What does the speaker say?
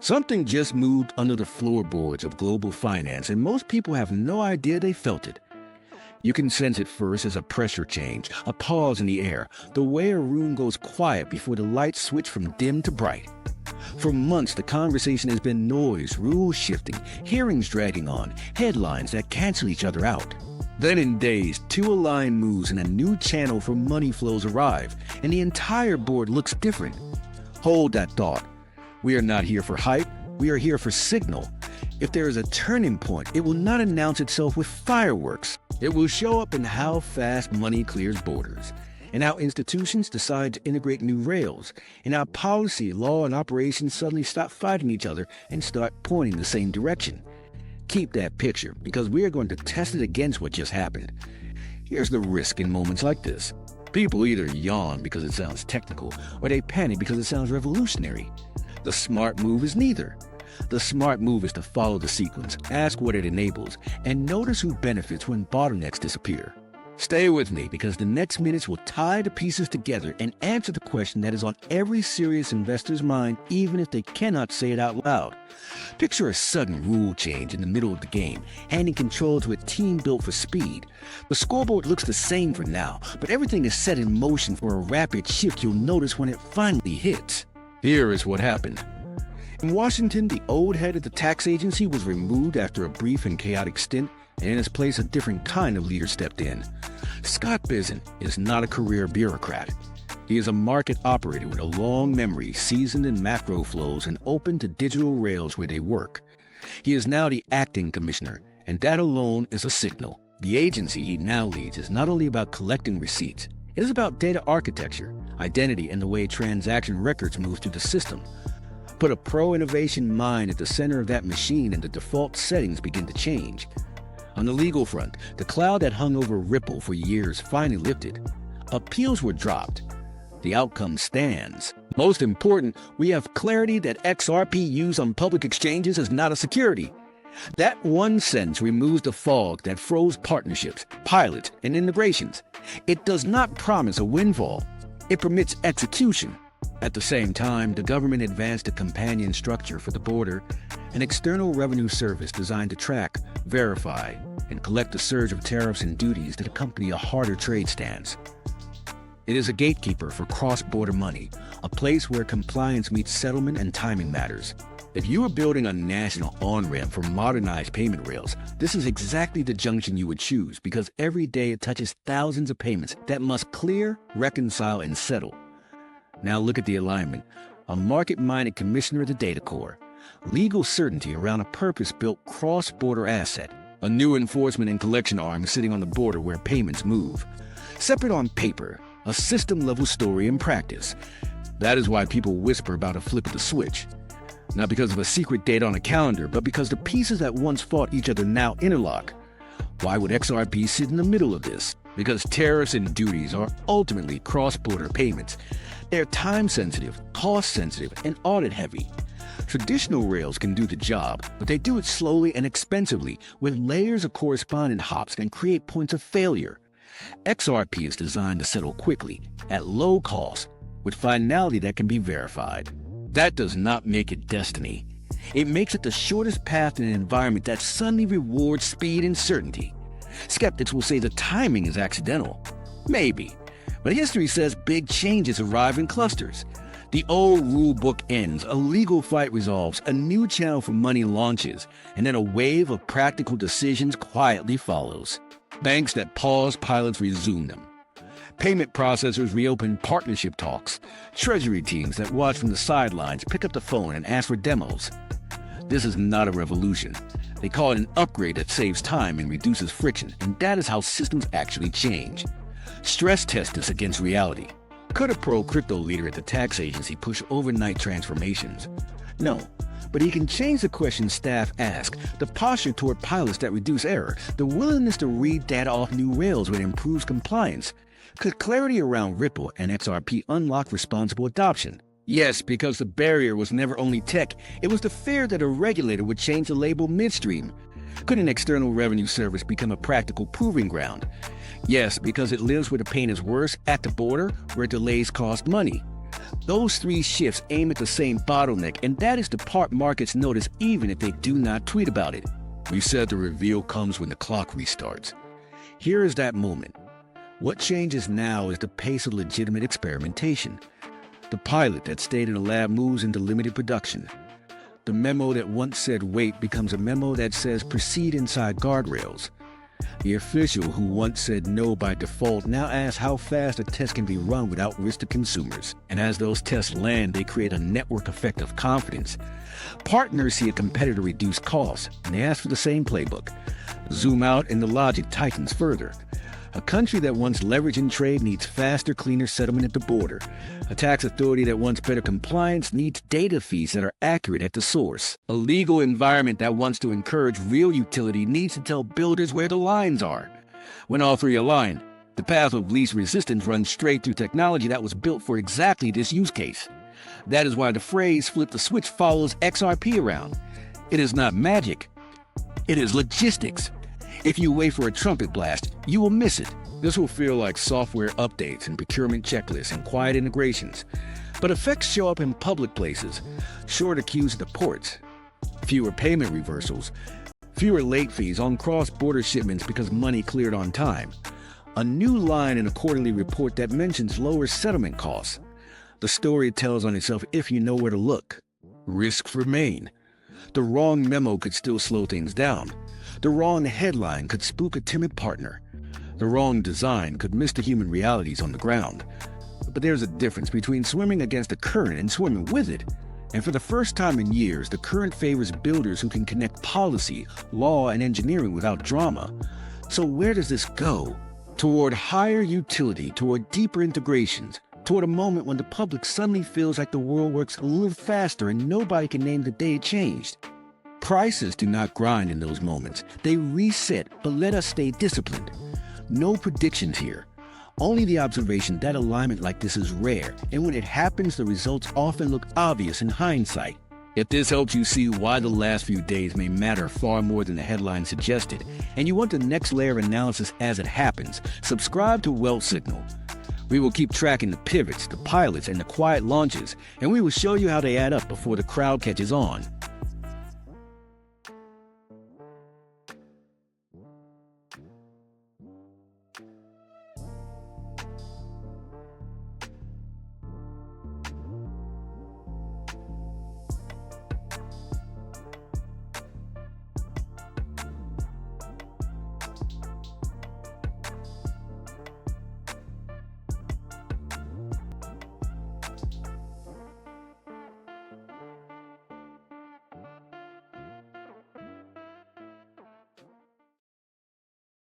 Something just moved under the floorboards of global finance, and most people have no idea they felt it. You can sense it first as a pressure change, a pause in the air, the way a room goes quiet before the lights switch from dim to bright. For months, the conversation has been noise, rules shifting, hearings dragging on, headlines that cancel each other out. Then in days, two aligned moves and a new channel for money flows arrive, and the entire board looks different. Hold that thought. We are not here for hype, we are here for signal. If there is a turning point, it will not announce itself with fireworks. It will show up in how fast money clears borders, and how institutions decide to integrate new rails, and how policy, law, and operations suddenly stop fighting each other and start pointing the same direction. Keep that picture, because we are going to test it against what just happened. Here's the risk in moments like this. People either yawn because it sounds technical, or they panic because it sounds revolutionary. The smart move is neither. The smart move is to follow the sequence, ask what it enables, and notice who benefits when bottlenecks disappear. Stay with me, because the next minutes will tie the pieces together and answer the question that is on every serious investor's mind, even if they cannot say it out loud. Picture a sudden rule change in the middle of the game, handing control to a team built for speed. The scoreboard looks the same for now, but everything is set in motion for a rapid shift you'll notice when it finally hits. Here is what happened. In Washington, the old head of the tax agency was removed after a brief and chaotic stint, and in his place a different kind of leader stepped in. Scott Bizen is not a career bureaucrat. He is a market operator with a long memory, seasoned in macro flows, and open to digital rails where they work. He is now the acting commissioner, and that alone is a signal. The agency he now leads is not only about collecting receipts, it is about data architecture, identity, and the way transaction records move through the system. Put a pro-innovation mind at the center of that machine and the default settings begin to change. On the legal front, the cloud that hung over Ripple for years finally lifted. Appeals were dropped. The outcome stands. Most important, we have clarity that XRP used on public exchanges is not a security. That one sentence removes the fog that froze partnerships, pilots, and integrations. It does not promise a windfall. It permits execution. At the same time, the government advanced a companion structure for the border, an external revenue service designed to track, verify, and collect the surge of tariffs and duties that accompany a harder trade stance. It is a gatekeeper for cross-border money, a place where compliance meets settlement and timing matters. If you are building a national on-ramp for modernized payment rails, this is exactly the junction you would choose, because every day it touches thousands of payments that must clear, reconcile, and settle. Now look at the alignment. A market-minded commissioner of the data core. Legal certainty around a purpose-built cross-border asset. A new enforcement and collection arm sitting on the border where payments move. Separate on paper, a system-level story in practice. That is why people whisper about a flip of the switch. Not because of a secret date on a calendar, but because the pieces that once fought each other now interlock. Why would XRP sit in the middle of this? Because tariffs and duties are ultimately cross-border payments. They're time-sensitive, cost-sensitive, and audit-heavy. Traditional rails can do the job, but they do it slowly and expensively, with layers of correspondent hops that create points of failure. XRP is designed to settle quickly, at low cost, with finality that can be verified. That does not make it destiny. It makes it the shortest path in an environment that suddenly rewards speed and certainty. Skeptics will say the timing is accidental. Maybe. But history says big changes arrive in clusters. The old rule book ends, a legal fight resolves, a new channel for money launches, and then a wave of practical decisions quietly follows. Banks that pause pilots resume them. Payment processors reopen partnership talks. Treasury teams that watch from the sidelines pick up the phone and ask for demos. This is not a revolution. They call it an upgrade that saves time and reduces friction, and that is how systems actually change. Stress test this against reality. Could a pro-crypto leader at the tax agency push overnight transformations? No, but he can change the questions staff ask, the posture toward pilots that reduce error, the willingness to read data off new rails when it improves compliance. Could clarity around Ripple and XRP unlock responsible adoption? Yes, because the barrier was never only tech, it was the fear that a regulator would change the label midstream. Could an external revenue service become a practical proving ground? Yes, because it lives where the pain is worse, at the border, where delays cost money. Those three shifts aim at the same bottleneck, and that is the part markets notice even if they do not tweet about it. We said the reveal comes when the clock restarts. Here is that moment. What changes now is the pace of legitimate experimentation. The pilot that stayed in the lab moves into limited production. The memo that once said wait becomes a memo that says proceed inside guardrails. The official who once said no by default now asks how fast a test can be run without risk to consumers. And as those tests land, they create a network effect of confidence. Partners see a competitor reduce costs, and they ask for the same playbook. Zoom out, and the logic tightens further. A country that wants leverage in trade needs faster, cleaner settlement at the border. A tax authority that wants better compliance needs data feeds that are accurate at the source. A legal environment that wants to encourage real utility needs to tell builders where the lines are. When all three align, the path of least resistance runs straight through technology that was built for exactly this use case. That is why the phrase flip the switch follows XRP around. It is not magic. It is logistics. If you wait for a trumpet blast, you will miss it. This will feel like software updates and procurement checklists and quiet integrations. But effects show up in public places, shorter queues at the ports, fewer payment reversals, fewer late fees on cross-border shipments because money cleared on time, a new line in a quarterly report that mentions lower settlement costs. The story tells on itself if you know where to look. Risks remain. The wrong memo could still slow things down. The wrong headline could spook a timid partner. The wrong design could miss the human realities on the ground. But there's a difference between swimming against the current and swimming with it. And for the first time in years, the current favors builders who can connect policy, law, and engineering without drama. So where does this go? Toward higher utility, toward deeper integrations, toward a moment when the public suddenly feels like the world works a little faster and nobody can name the day it changed. Prices do not grind in those moments. They reset, but let us stay disciplined. No predictions here. Only the observation that alignment like this is rare, and when it happens, the results often look obvious in hindsight. If this helps you see why the last few days may matter far more than the headline suggested, and you want the next layer of analysis as it happens, subscribe to Wealth Signal. We will keep tracking the pivots, the pilots, and the quiet launches, and we will show you how they add up before the crowd catches on.